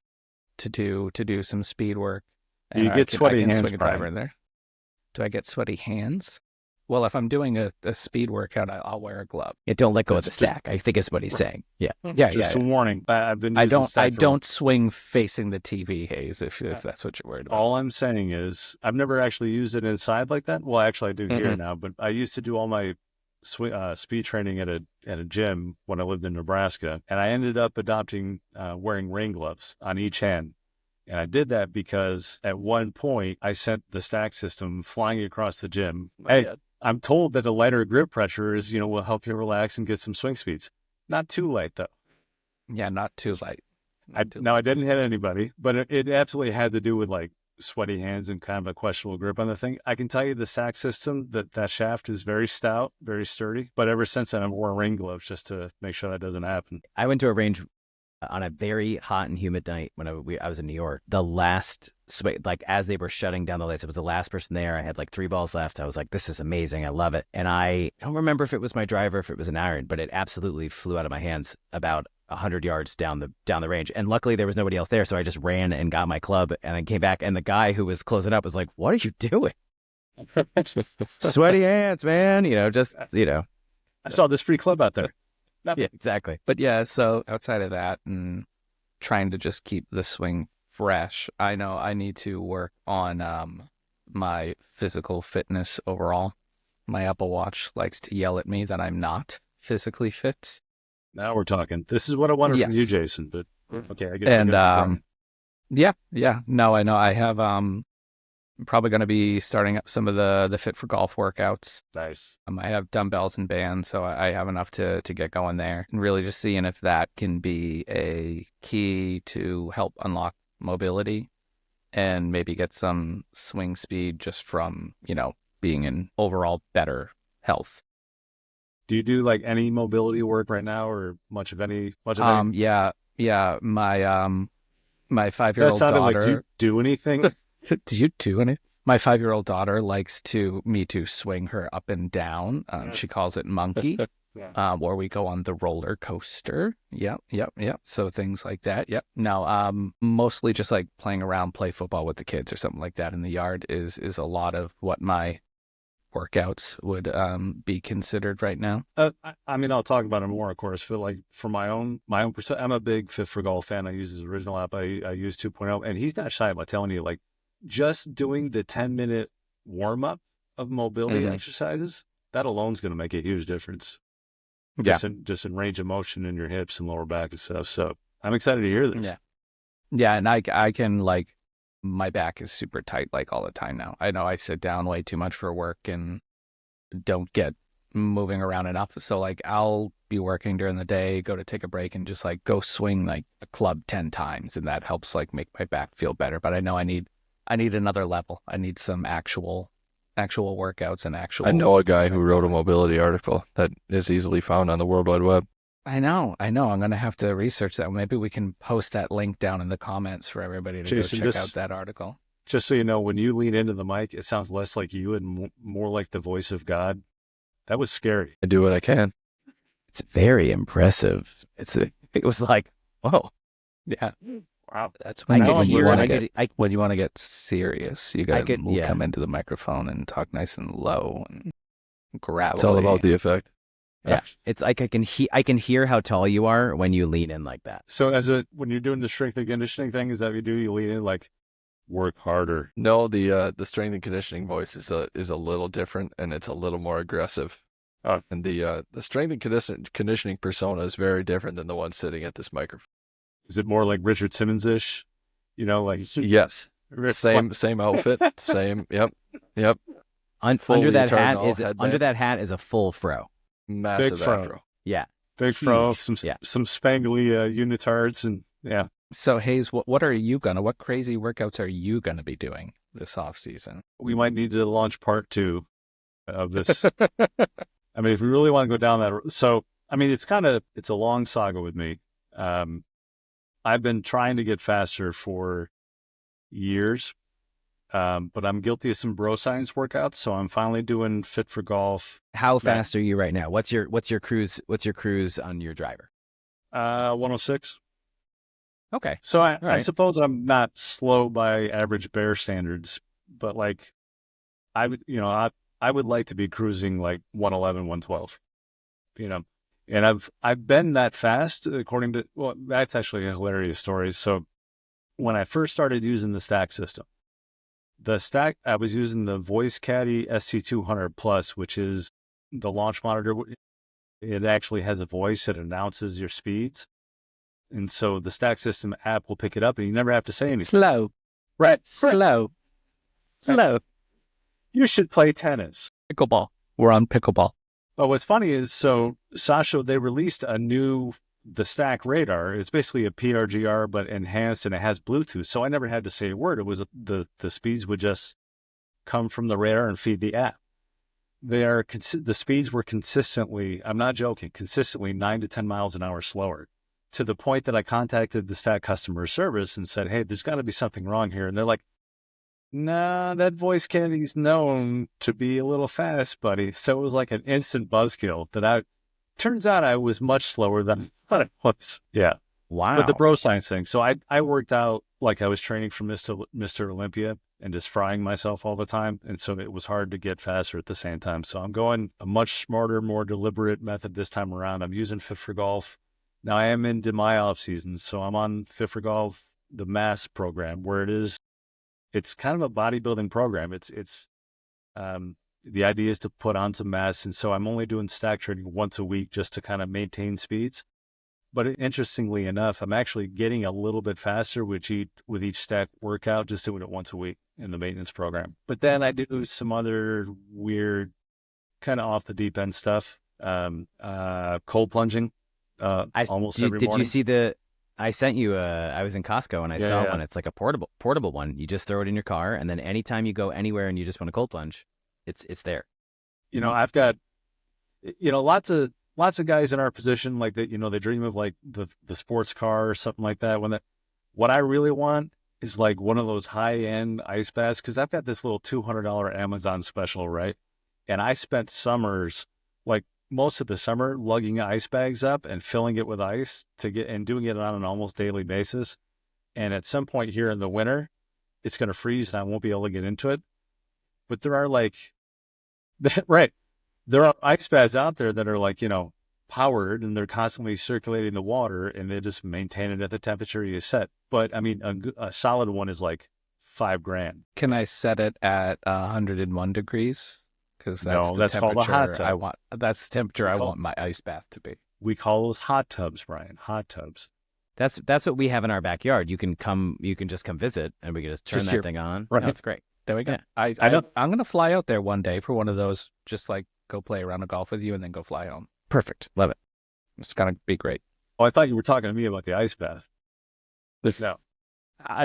Speaker 3: to do some speed work,
Speaker 4: Do
Speaker 3: and
Speaker 4: you
Speaker 3: I
Speaker 4: get
Speaker 3: can I
Speaker 4: sweaty
Speaker 3: can
Speaker 4: hands,
Speaker 3: swing a driver
Speaker 4: Brian?
Speaker 3: in there. Do I get sweaty hands? Well, if I'm doing a speed workout, I'll wear a glove.
Speaker 1: Yeah, don't let go of
Speaker 4: That's
Speaker 1: the
Speaker 4: just
Speaker 1: stack. I think is what he's saying. Yeah.
Speaker 3: Yeah,
Speaker 4: just
Speaker 3: yeah.
Speaker 4: a warning. I've been
Speaker 3: I
Speaker 4: using the
Speaker 3: don't I
Speaker 4: stack for.
Speaker 3: don't swing facing the TV, Hayes, if that's what you're worried about.
Speaker 4: All I'm saying is I've never actually used it inside like that. Well, actually, I do here
Speaker 3: Mm-mm.
Speaker 4: now, but I used to do all my speed training at a gym when I lived in Nebraska, and I ended up adopting wearing rain gloves on each hand. And I did that because at one point I sent the stack system flying across the gym. Hey, I'm told that a lighter grip pressure will help you relax and get some swing speeds. Not too light though.
Speaker 3: Yeah, not too light. Not too
Speaker 4: Now I
Speaker 3: light.
Speaker 4: didn't hit anybody, but it absolutely had to do with like sweaty hands and kind of a questionable grip on the thing. I can tell you the sack system that shaft is very stout, very sturdy. But ever since then, I've worn rain gloves just to make sure that doesn't happen.
Speaker 1: I went to a range on a very hot and humid night when I was in New York. The last like as they were shutting down the lights, it was the last person there. I had like 3 balls left. I was like, this is amazing. I love it. And I don't remember if it was my driver, if it was an iron, but it absolutely flew out of my hands about 100 yards down the range. And luckily there was nobody else there. So I just ran and got my club and then came back. And the guy who was closing up was like, what are you doing? Sweaty hands, man.
Speaker 4: I saw this free club out there.
Speaker 1: Yeah, exactly.
Speaker 3: But yeah, so outside of that and trying to just keep the swing fresh, I know I need to work on my physical fitness overall. My Apple Watch likes to yell at me that I'm not physically fit.
Speaker 4: Now we're talking. This is what I wanted from you,
Speaker 3: Yes.
Speaker 4: Jason. But okay, I guess I
Speaker 3: And
Speaker 4: got you, Brian.
Speaker 3: yeah. No, I know I have I'm probably going to be starting up some of the Fit for Golf workouts.
Speaker 4: Nice.
Speaker 3: I have dumbbells and bands, so I have enough to get going there. And really just seeing if that can be a key to help unlock mobility and maybe get some swing speed just from, being in overall better health.
Speaker 4: Do you do like any mobility work right now, or much of any?
Speaker 3: Yeah. My
Speaker 4: That
Speaker 3: 5-year-old
Speaker 4: sounded like, do you
Speaker 3: daughter.
Speaker 4: do anything?
Speaker 3: Do you do anything? My 5-year-old daughter likes me to swing her up and down.
Speaker 4: Yeah.
Speaker 3: She calls it monkey.
Speaker 4: Yeah.
Speaker 3: Where we go on the roller coaster. Yep. So things like that. Yep. No, mostly just like playing around, play football with the kids or something like that in the yard is a lot of what my workouts would be considered right now.
Speaker 4: I mean, I'll talk about it more, of course, but like for my own I'm a big Fit for Golf fan. I use his original app. I use 2.0, and he's not shy about telling you, like, just doing the 10-minute warm up of mobility
Speaker 3: Mhm.
Speaker 4: exercises, that alone is going to make a huge difference.
Speaker 3: Yeah.
Speaker 4: Just in range of motion in your hips and lower back and stuff. So I'm excited to hear this.
Speaker 3: Yeah. Yeah, and I can like my back is super tight like all the time now. I know I sit down way too much for work and don't get moving around enough. So like I'll be working during the day, go to take a break and just like go swing like a club 10 times, and that helps like make my back feel better. But I know I need another level. I need some actual workouts and actual
Speaker 2: I know a guy who
Speaker 3: strength
Speaker 2: wrote a
Speaker 3: training.
Speaker 2: mobility article that is easily found on the World Wide Web.
Speaker 3: I know. I'm gonna have to research that. Maybe we can post that link down in the comments for everybody to
Speaker 4: Jason,
Speaker 3: go check out that article.
Speaker 4: just so you know, when you lean into the mic, it sounds less like you and more like the voice of God. That was scary.
Speaker 2: I do what I can.
Speaker 1: It's very impressive. It was like, whoa.
Speaker 3: Yeah.
Speaker 4: Wow.
Speaker 3: That's
Speaker 1: I
Speaker 3: when
Speaker 1: could
Speaker 3: when you
Speaker 1: hear.
Speaker 3: want
Speaker 1: I
Speaker 3: to
Speaker 1: could.
Speaker 3: get when you want to get serious. You
Speaker 1: I
Speaker 3: gotta
Speaker 1: could. Yeah.
Speaker 3: come into the microphone and talk nice and low and gravelly.
Speaker 2: It's all about the effect.
Speaker 1: Yeah. It's like I can hear how tall you are when you lean in like that.
Speaker 4: So when you're doing the strength and conditioning thing, is that what you do? You lean in like, work harder.
Speaker 2: No, the strength and conditioning voice is a little different, and it's a little more aggressive. And the strength and conditioning persona is very different than the one sitting at this microphone.
Speaker 4: Is it more like Richard Simmons-ish? You know, like
Speaker 2: Yes, same outfit, same. Yep.
Speaker 1: Under
Speaker 2: Fully
Speaker 1: that hat
Speaker 2: eternal
Speaker 1: is
Speaker 2: headband.
Speaker 1: Under that hat is a full fro.
Speaker 2: Massive
Speaker 4: fro.
Speaker 2: afro.
Speaker 1: Yeah.
Speaker 4: big fro,
Speaker 1: Huge.
Speaker 4: some spangly unitards, and yeah.
Speaker 3: So Hayes, what crazy workouts are you gonna be doing this off season?
Speaker 4: We might need to launch part 2 of this. I mean, if we really want to go down that, so I mean, it's a long saga with me. I've been trying to get faster for years, but I'm guilty of some bro science workouts. So I'm finally doing Fit for Golf.
Speaker 1: How fast are you right now? What's your cruise? What's your cruise on your driver?
Speaker 4: 106.
Speaker 1: Okay.
Speaker 4: So I
Speaker 1: right.
Speaker 4: suppose I'm not slow by average bear standards, but like I would like to be cruising like 111, 112, and I've been that fast according to, well, that's actually a hilarious story. So when I first started using the stack system, I was using the Voice Caddy SC200 Plus, which is the launch monitor. It actually has a voice that announces your speeds. And so the stack system app will pick it up and you never have to say anything.
Speaker 3: Slow.
Speaker 4: Right.
Speaker 3: Slow.
Speaker 4: You should play tennis.
Speaker 3: Pickleball. We're on pickleball.
Speaker 4: But what's funny is, so Sasha, they released the stack radar. It's basically a PRGR, but enhanced, and it has Bluetooth. So I never had to say a word. It was the speeds would just come from the radar and feed the app. The speeds were consistently, I'm not joking, consistently 9 to 10 miles an hour slower, to the point that I contacted the stack customer service and said, hey, there's got to be something wrong here. And they're like, nah, that Voice Caddy's known to be a little fast, buddy. So it was like an instant buzzkill turns out I was much slower than I thought I was. Yeah.
Speaker 1: Wow.
Speaker 4: But the bro science thing. So I worked out like I was training for Mr. Olympia and just frying myself all the time. And so it was hard to get faster at the same time. So I'm going a much smarter, more deliberate method this time around. I'm using Fit for Golf. Now I am into my off season. So I'm on Fit for Golf, the mass program, where it's kind of a bodybuilding program. The idea is to put on some mass. And so I'm only doing stack training once a week just to kind of maintain speeds. But interestingly enough, I'm actually getting a little bit faster with each stack workout, just doing it once a week in the maintenance program. But then I do some other weird kind of off the deep end stuff. Cold plunging, almost every morning.
Speaker 1: Did you see I sent you I was in Costco and I saw one. It's like a portable one. You just throw it in your car, and then anytime you go anywhere and you just want to cold plunge, it's there.
Speaker 4: I've got, lots of guys in our position like that, they dream of like the sports car or something like that. What I really want is like one of those high-end ice baths, because I've got this little $200 Amazon special, right? And I spent summers, like most of the summer, lugging ice bags up and filling it with ice and doing it on an almost daily basis. And at some point here in the winter, it's going to freeze and I won't be able to get into it. But there are like, right, there are ice baths out there that are like, powered, and they're constantly circulating the water, and they just maintain it at the temperature you set. But I mean, a solid one is like $5,000.
Speaker 3: Can I set it at 101 degrees? Because that's
Speaker 4: No,
Speaker 3: the
Speaker 4: that's called a hot
Speaker 3: temperature
Speaker 4: tub.
Speaker 3: I want. That's the temperature I want my ice bath to be.
Speaker 4: We call those hot tubs, Brian. Hot tubs.
Speaker 1: That's what we have in our backyard. You can just come visit, and we can just turn
Speaker 3: Just
Speaker 1: that thing on.
Speaker 4: Right.
Speaker 1: No, it's great.
Speaker 3: There we go.
Speaker 1: Yeah.
Speaker 3: I'm going to fly out there one day for one of those, just like go play a round of golf with you and then go fly home.
Speaker 1: Perfect. Love it.
Speaker 3: It's going to be great.
Speaker 4: Oh, I thought you were talking to me about the ice bath. No.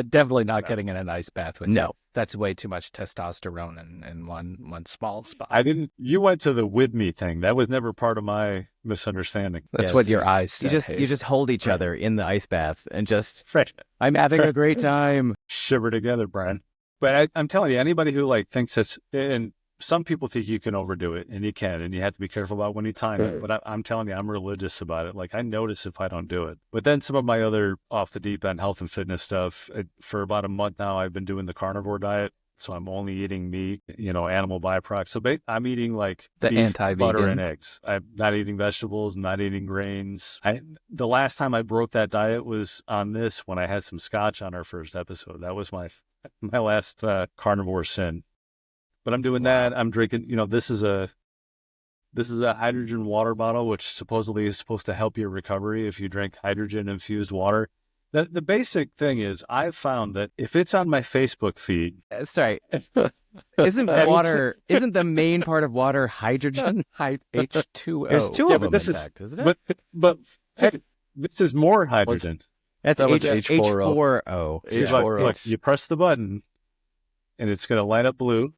Speaker 3: Definitely not getting in an ice bath with you.
Speaker 1: No.
Speaker 3: That's way too much testosterone in one small spot.
Speaker 4: You went to the with me thing. That was never part of my misunderstanding.
Speaker 3: That's
Speaker 1: Yes,
Speaker 3: what your
Speaker 1: yes.
Speaker 3: eyes said.
Speaker 1: You just hold each
Speaker 4: Right.
Speaker 1: other in the ice bath and just,
Speaker 4: Fresh.
Speaker 1: I'm having a great time.
Speaker 4: Shiver together, Brian. But I'm telling you, anybody who like thinks it's, and some people think you can overdo it, and you can, and you have to be careful about when you time it. But I'm telling you, I'm religious about it. Like, I notice if I don't do it. But then some of my other off the deep end health and fitness stuff, for about a month now, I've been doing the carnivore diet. So I'm only eating meat, animal byproducts. So I'm eating like
Speaker 3: The
Speaker 4: beef,
Speaker 3: anti-vegan.
Speaker 4: butter, and eggs. I'm not eating vegetables, not eating grains. The last time I broke that diet was on this, when I had some scotch on our first episode. That was my last carnivore sin. But I'm doing that. I'm drinking. This is a hydrogen water bottle, which supposedly is supposed to help your recovery if you drink hydrogen infused water. The basic thing is, I've found that if it's on my Facebook feed,
Speaker 1: Sorry. Isn't the main part of water hydrogen?
Speaker 3: H2O.
Speaker 1: There's two
Speaker 4: Yeah,
Speaker 1: of
Speaker 4: but
Speaker 1: them,
Speaker 4: this
Speaker 1: in
Speaker 4: is-
Speaker 1: fact, isn't it?
Speaker 4: but hey, this is more hydrogen.
Speaker 1: That's
Speaker 2: that was
Speaker 1: H4O.
Speaker 2: H4O.
Speaker 4: See,
Speaker 2: Yeah.
Speaker 4: look, you press the button, and it's going to light up blue,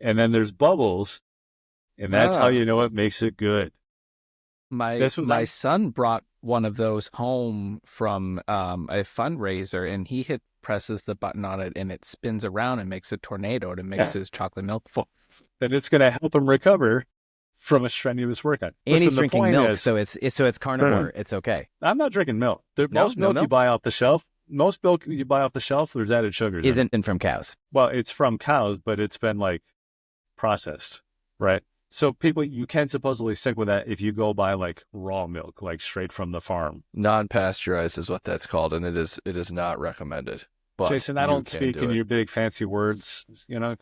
Speaker 4: and then there's bubbles, and that's how you know it makes it good.
Speaker 3: My
Speaker 4: my
Speaker 3: son brought one of those home from a fundraiser, and he presses the button on it, and it spins around and makes a tornado to mix his chocolate milk for.
Speaker 4: Then it's going to help him recover from a strenuous workout.
Speaker 1: And
Speaker 4: Listen,
Speaker 1: he's
Speaker 4: the
Speaker 1: drinking
Speaker 4: point
Speaker 1: milk,
Speaker 4: is,
Speaker 1: so it's carnivore. It's okay.
Speaker 4: I'm not drinking milk.
Speaker 1: No,
Speaker 4: Most
Speaker 1: no
Speaker 4: milk you
Speaker 1: milk?
Speaker 4: buy off the shelf, there's added sugars. in it.
Speaker 1: Isn't from cows.
Speaker 4: Well, it's from cows, but it's been like processed, right? So you can supposedly stick with that if you go buy like raw milk, like straight from the farm.
Speaker 2: Non-pasteurized is what that's called, and it is not recommended. But
Speaker 4: Jason, I
Speaker 2: you
Speaker 4: don't
Speaker 2: can
Speaker 4: speak
Speaker 2: do
Speaker 4: in
Speaker 2: it.
Speaker 4: your big fancy words. I don't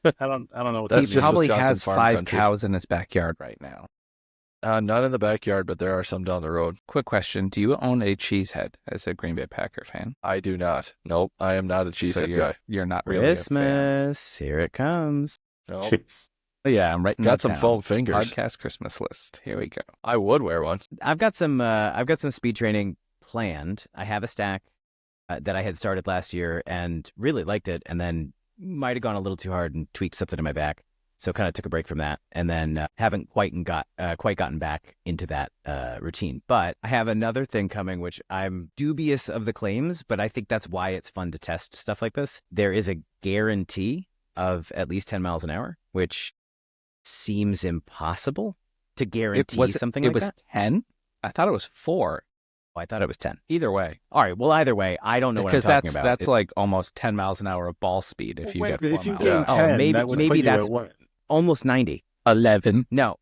Speaker 4: know what
Speaker 2: That's
Speaker 3: He
Speaker 4: that
Speaker 2: just
Speaker 4: means.
Speaker 3: probably
Speaker 2: Wisconsin
Speaker 3: has
Speaker 2: farm
Speaker 3: 5
Speaker 2: country.
Speaker 3: cows in his backyard right now.
Speaker 2: Not in the backyard, but there are some down the road.
Speaker 3: Quick question: do you own a cheesehead as a Green Bay Packer fan?
Speaker 2: I do not. Nope, I am not a cheesehead
Speaker 3: you're,
Speaker 2: guy.
Speaker 3: You're not really a fan.
Speaker 1: Christmas, here it comes.
Speaker 2: Nope.
Speaker 4: Jeez.
Speaker 3: Yeah, I'm writing
Speaker 2: Got
Speaker 3: that
Speaker 2: some
Speaker 3: down.
Speaker 2: foam fingers.
Speaker 3: Podcast Christmas list. Here we go.
Speaker 2: I would wear one.
Speaker 1: I've got some speed training planned. I have a stack that I had started last year and really liked it, and then might have gone a little too hard and tweaked something in my back. So kind of took a break from that, and then haven't quite gotten back into that routine. But I have another thing coming, which I'm dubious of the claims, but I think that's why it's fun to test stuff like this. There is a guarantee of at least 10 miles an hour, which seems impossible to guarantee something like
Speaker 3: that. It was
Speaker 1: that.
Speaker 3: 10? I thought it was 4.
Speaker 1: Oh, I thought it was 10.
Speaker 3: Either way.
Speaker 1: All right. Well, either way, I don't know what I'm
Speaker 3: Because
Speaker 1: talking about.
Speaker 3: that's like almost 10 miles an hour of ball speed if you
Speaker 4: Wait,
Speaker 3: get
Speaker 4: but
Speaker 3: 4
Speaker 4: if you
Speaker 3: miles
Speaker 4: gain
Speaker 3: an
Speaker 1: Oh,
Speaker 3: hour.
Speaker 4: 10,
Speaker 1: maybe-
Speaker 4: that would
Speaker 1: maybe
Speaker 4: put you
Speaker 1: that's-
Speaker 4: at what?
Speaker 1: almost 90.
Speaker 3: 11.
Speaker 1: No,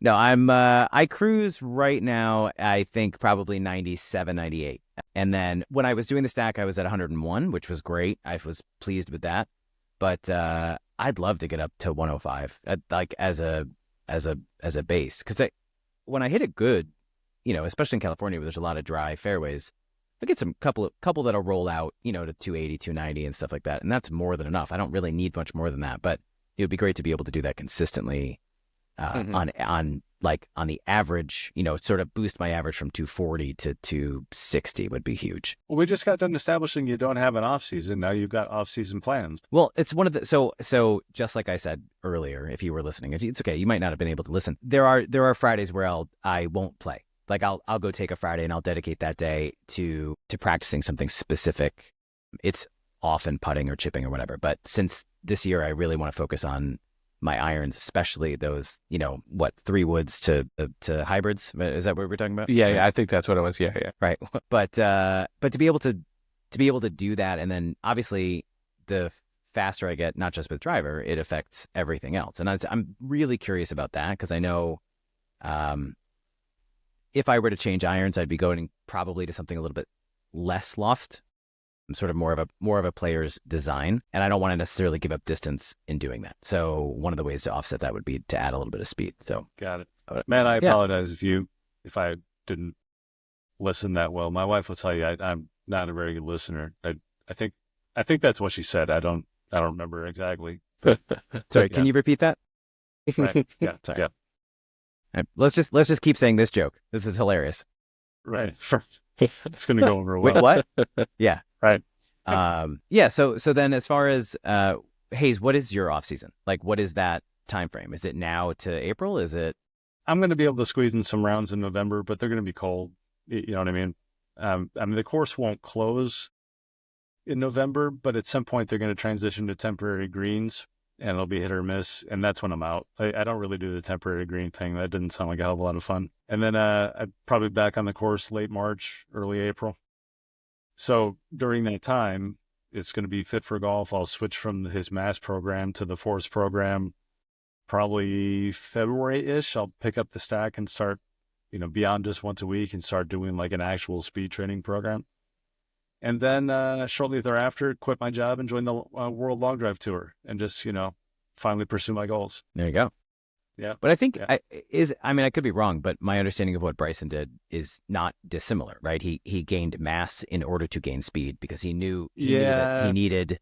Speaker 1: no, I cruise right now, I think probably 97, 98. And then when I was doing the stack, I was at 101, which was great. I was pleased with that. But I'd love to get up to 105, like as a base. Because when I hit it good, especially in California where there's a lot of dry fairways, I get some couple that'll roll out, to 280, 290 and stuff like that. And that's more than enough. I don't really need much more than that, but it would be great to be able to do that consistently on the average, sort of boost my average from 240 to 260 would be huge.
Speaker 4: Well, we just got done establishing you don't have an off season. Now you've got off season plans.
Speaker 1: Well, it's one of the so just like I said earlier, if you were listening, it's okay. You might not have been able to listen. There are Fridays where I won't play. like I'll go take a Friday and I'll dedicate that day to practicing something specific. It's often putting or chipping or whatever. But since this year I really want to focus on my irons, especially those, 3 woods to hybrids. Is that what we're talking about?
Speaker 3: Yeah,
Speaker 1: Right?
Speaker 3: yeah, I think that's what it was. Yeah, yeah.
Speaker 1: Right. But to be able to do that, and then obviously the faster I get, not just with driver, it affects everything else. And I'm really curious about that because I know if I were to change irons, I'd be going probably to something a little bit less loft. I'm sort of more of a player's design, and I don't want to necessarily give up distance in doing that. So one of the ways to offset that would be to add a little bit of speed. So
Speaker 4: Got it. Man, I apologize if I didn't listen that well. My wife will tell you I'm not a very good listener. I think that's what she said. I don't remember exactly.
Speaker 1: Sorry, can you repeat that?
Speaker 4: Right. Yeah.
Speaker 1: Sorry.
Speaker 4: Yeah.
Speaker 1: Right, let's just keep saying this joke. This is hilarious.
Speaker 4: Right. It's going to go over well.
Speaker 1: Wait, what? Yeah.
Speaker 4: Right.
Speaker 1: Yeah. So then as far as Hayes, what is your off season? Like, what is that time frame? Is it now to April? Is it?
Speaker 4: I'm going to be able to squeeze in some rounds in November, but they're going to be cold. You know what I mean? The course won't close in November, but at some point they're going to transition to temporary greens, and it'll be hit or miss, and that's when I'm out. I don't really do the temporary green thing. That didn't sound like a hell of a lot of fun. And then I'm probably back on the course late March, early April. So during that time, it's going to be fit for golf. I'll switch from his mass program to the force program. Probably February-ish, I'll pick up the stack and start, beyond just once a week and start doing like an actual speed training program. And then shortly thereafter, quit my job and join the World Long Drive Tour and just, finally pursue my goals.
Speaker 1: There you go.
Speaker 4: Yeah.
Speaker 1: But I think I could be wrong, but my understanding of what Bryson did is not dissimilar, right? He gained mass in order to gain speed because he knew he needed.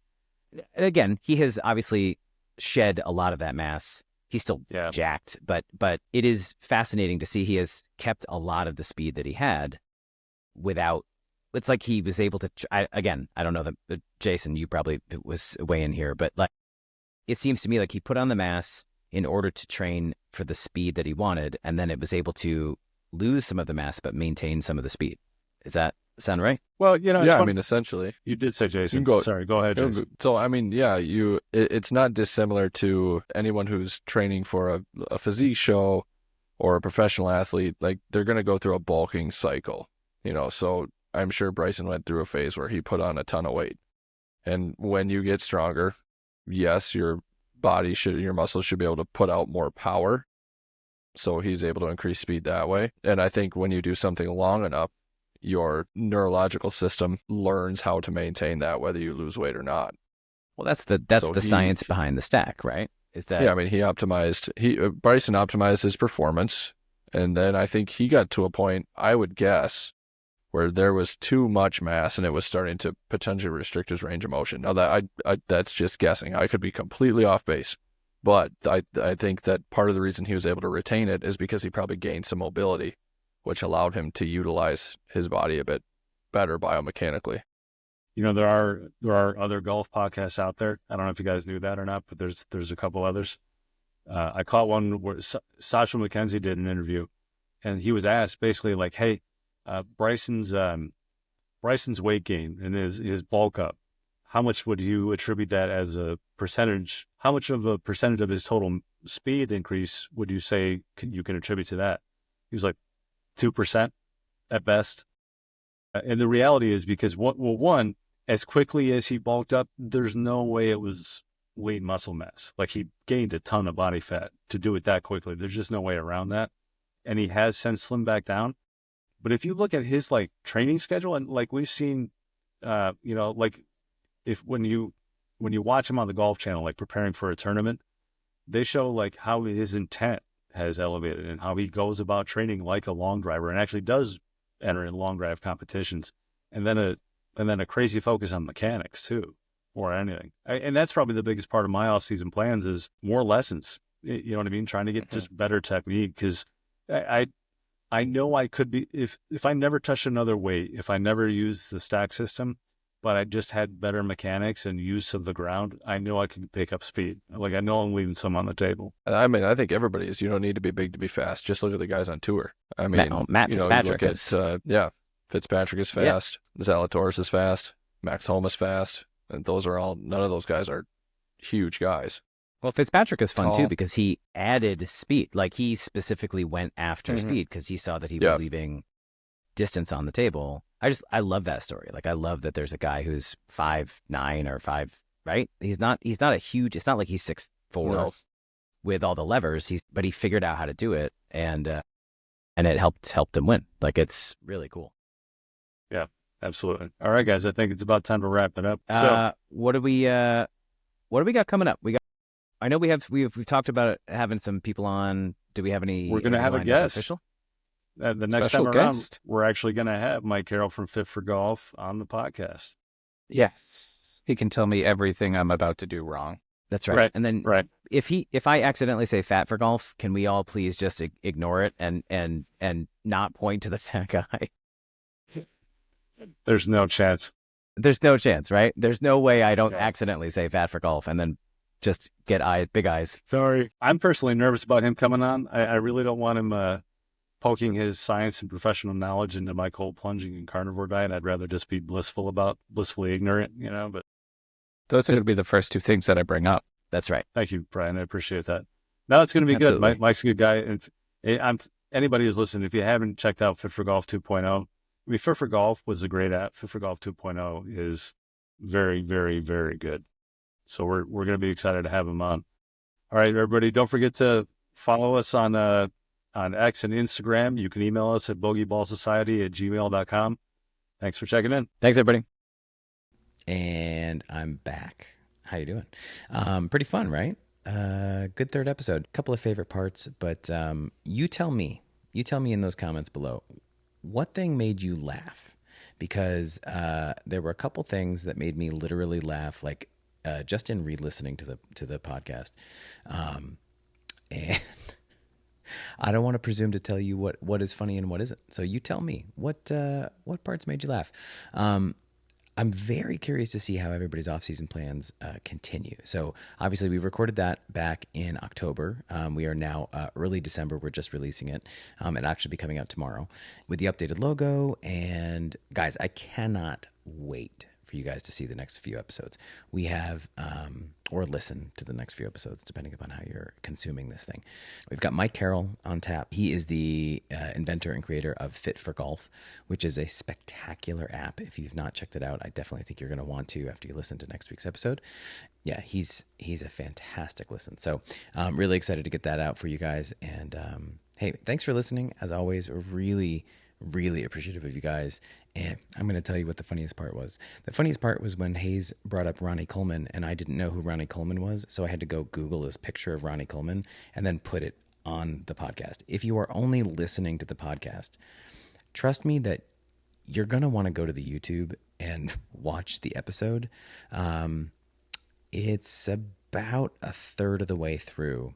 Speaker 1: And again, he has obviously shed a lot of that mass. He's still jacked, but it is fascinating to see he has kept a lot of the speed that he had without. It's like he was able to. I don't know that Jason, you probably was way in here, but like it seems to me like he put on the mass in order to train for the speed that he wanted, and then it was able to lose some of the mass but maintain some of the speed. Does that sound right?
Speaker 4: Well,
Speaker 2: yeah, essentially.
Speaker 4: You did say Jason. Sorry, go ahead, Jason.
Speaker 2: So, it's not dissimilar to anyone who's training for a physique show or a professional athlete. Like, they're going to go through a bulking cycle, so I'm sure Bryson went through a phase where he put on a ton of weight. And when you get stronger, yes, your muscles should be able to put out more power. So he's able to increase speed that way. And I think when you do something long enough, your neurological system learns how to maintain that, whether you lose weight or not.
Speaker 1: Well, that's the science behind the stack, right? Is that?
Speaker 2: Yeah, Bryson optimized his performance, and then I think he got to a point, I would guess, where there was too much mass and it was starting to potentially restrict his range of motion. Now that that's just guessing. I could be completely off base, but I think that part of the reason he was able to retain it is because he probably gained some mobility, which allowed him to utilize his body a bit better biomechanically.
Speaker 4: There are other golf podcasts out there. I don't know if you guys knew that or not, but there's a couple others. I caught one where Sasha McKenzie did an interview, and he was asked basically like, "Hey, Bryson's weight gain and his bulk up, how much would you attribute that as a percentage? How much of a percentage of his total speed increase would you say you can attribute to that?" He was like, 2% at best. And the reality is because one, as quickly as he bulked up, there's no way it was lean muscle mass. Like he gained a ton of body fat to do it that quickly. There's just no way around that. And he has since slimmed back down. But if you look at his like training schedule, and like we've seen, like when you watch him on the Golf Channel, like preparing for a tournament, they show like how his intent has elevated and how he goes about training like a long driver and actually does enter in long drive competitions, and then a crazy focus on mechanics too, or anything. And that's probably the biggest part of my off-season plans is more lessons. You know what I mean? Trying to get just better technique, because I know I could be, if I never touch another weight, if I never use the stack system, but I just had better mechanics and use of the ground, I know I could pick up speed. Like, I know I'm leaving some on the table.
Speaker 2: I mean, I think everybody is. You don't need to be big to be fast. Just look at the guys on tour. I mean,
Speaker 3: Matt
Speaker 2: you
Speaker 3: Fitzpatrick
Speaker 2: look at, Fitzpatrick is
Speaker 3: Yeah.
Speaker 2: fast. Zalatoris is fast. Max Homa is fast. And none of those guys are huge guys.
Speaker 3: Well, Fitzpatrick is fun
Speaker 2: Tall.
Speaker 3: too because he added speed. Like he specifically went after
Speaker 2: Mhm.
Speaker 3: speed because he saw that he
Speaker 2: Yeah.
Speaker 3: was leaving distance on the table. I love that story. Like I love that there's a guy who's 5'9" or 5, right? He's not a huge. It's not like he's 6'4"
Speaker 2: No.
Speaker 3: with all the levers. But he figured out how to do it, and it helped him win. Like it's really cool.
Speaker 4: Yeah, absolutely. All right, guys, I think it's about time to wrap it up. So
Speaker 3: what do we got coming up? I know we've talked about it, having some people on. Do we have any?
Speaker 4: we're going to have a
Speaker 3: lined up
Speaker 4: guest.
Speaker 3: official?
Speaker 4: The next
Speaker 2: Special
Speaker 4: time around,
Speaker 2: guest.
Speaker 4: we're actually going to have Mike Carroll from Fit for Golf on the podcast.
Speaker 3: Yes.
Speaker 2: He can tell me everything I'm about to do wrong.
Speaker 3: That's right.
Speaker 4: Right,
Speaker 3: And then
Speaker 4: right.
Speaker 3: if I accidentally say fat for golf, can we all please just ignore it and not point to the fat guy?
Speaker 4: There's no chance.
Speaker 3: There's no chance, right? There's no way I don't
Speaker 4: Yeah.
Speaker 3: accidentally say fat for golf and then just get big eyes.
Speaker 4: Sorry. I'm personally nervous about him coming on. I really don't want him poking his science and professional knowledge into my cold plunging and carnivore diet. I'd rather just be blissfully ignorant, but
Speaker 2: Those are going to be the first two things that I bring up.
Speaker 3: That's right.
Speaker 4: thank you, Brian. I appreciate that. No, it's going to be
Speaker 3: Absolutely.
Speaker 4: good. Mike's a good guy. And anybody who's listening, if you haven't checked out Fit for Golf 2.0, I mean, Fit for Golf was a great app. Fit for Golf 2.0 is very, very, very good. So we're going to be excited to have him on. All right, everybody, don't forget to follow us on X and Instagram. You can email us at bogeyballsociety@gmail.com. Thanks for checking in.
Speaker 3: Thanks, everybody.
Speaker 1: And I'm back. How you doing? Pretty fun, right? Good third episode. Couple of favorite parts, but you tell me in those comments below, what thing made you laugh? Because there were a couple things that made me literally laugh, like just in re-listening to the podcast. And I don't want to presume to tell you what is funny and what isn't. So you tell me what parts made you laugh. I'm very curious to see how everybody's off-season plans continue. So obviously we recorded that back in October. We are now early December. We're just releasing it. It'll actually be coming out tomorrow with the updated logo. And guys, I cannot wait for you guys to see the next few episodes. We have, or listen to the next few episodes, depending upon how you're consuming this thing. We've got Mike Carroll on tap. He is the inventor and creator of Fit for Golf, which is a spectacular app. If you've not checked it out, I definitely think you're going to want to after you listen to next week's episode. Yeah, he's a fantastic listen. So I'm really excited to get that out for you guys. And hey, thanks for listening. As always, really appreciative of you guys. And I'm going to tell you what the funniest part was. The funniest part was when Hayes brought up Ronnie Coleman, and I didn't know who Ronnie Coleman was, so I had to go Google his picture of Ronnie Coleman and then put it on the podcast. If you are only listening to the podcast, trust me that you're going to want to go to the YouTube and watch the episode. It's about a third of the way through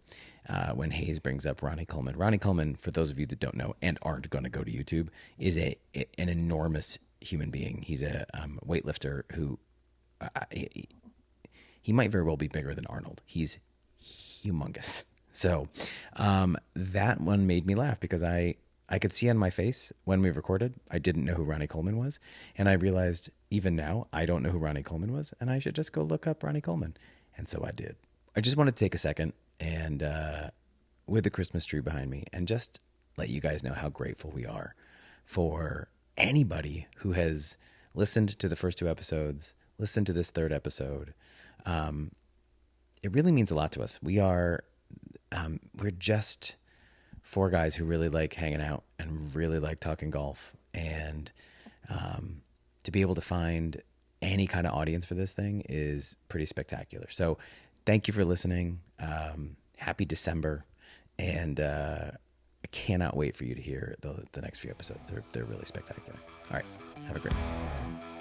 Speaker 1: when Hayes brings up Ronnie Coleman. Ronnie Coleman, for those of you that don't know and aren't going to go to YouTube, is an enormous human being. He's a weightlifter who he might very well be bigger than Arnold. He's humongous. So that one made me laugh because I could see on my face when we recorded, I didn't know who Ronnie Coleman was. And I realized even now, I don't know who Ronnie Coleman was. And I should just go look up Ronnie Coleman. And so I did. I just want to take a second and with the Christmas tree behind me and just let you guys know how grateful we are for anybody who has listened to the first two episodes, listened to this third episode. It really means a lot to us. We're just four guys who really like hanging out and really like talking golf, and to be able to find any kind of audience for this thing is pretty spectacular. So thank you for listening. Happy December. And I cannot wait for you to hear the next few episodes. They're really spectacular. All right. Have a great one.